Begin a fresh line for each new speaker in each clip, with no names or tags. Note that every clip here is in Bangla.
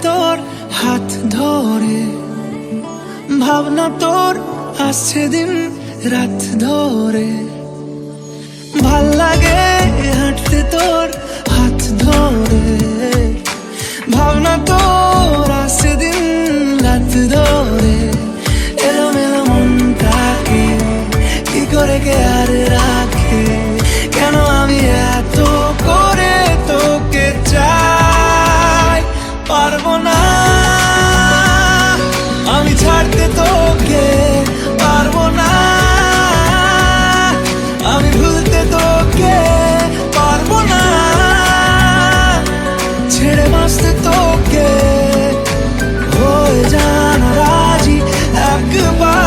তোর হাত ধরে ভাবনা তোর আসছে দিন রাত ধরে, ভাল লাগে হাঁটতে তোর হাত ধরে, ভাবনা তোর আসছে দিন রাত ধরে। এলোমেলো মনটাকে কি করে কে আর রাখে, কেন আমি এত করে তোকে চাই, পারবো না আমি ছাড়তে তোকে, পারবো না আমি ভুলতে তোকে, পারবো না ছেড়ে বাঁচতে তোকে, হয়ে জানা রাজি একবার।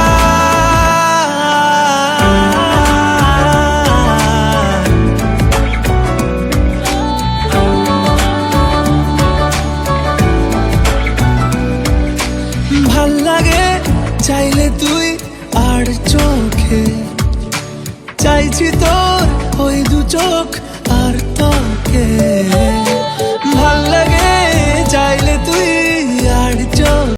ভাল লাগে চাইলে তুই আর চোখে, চাইছি তোর ওই দু চোখ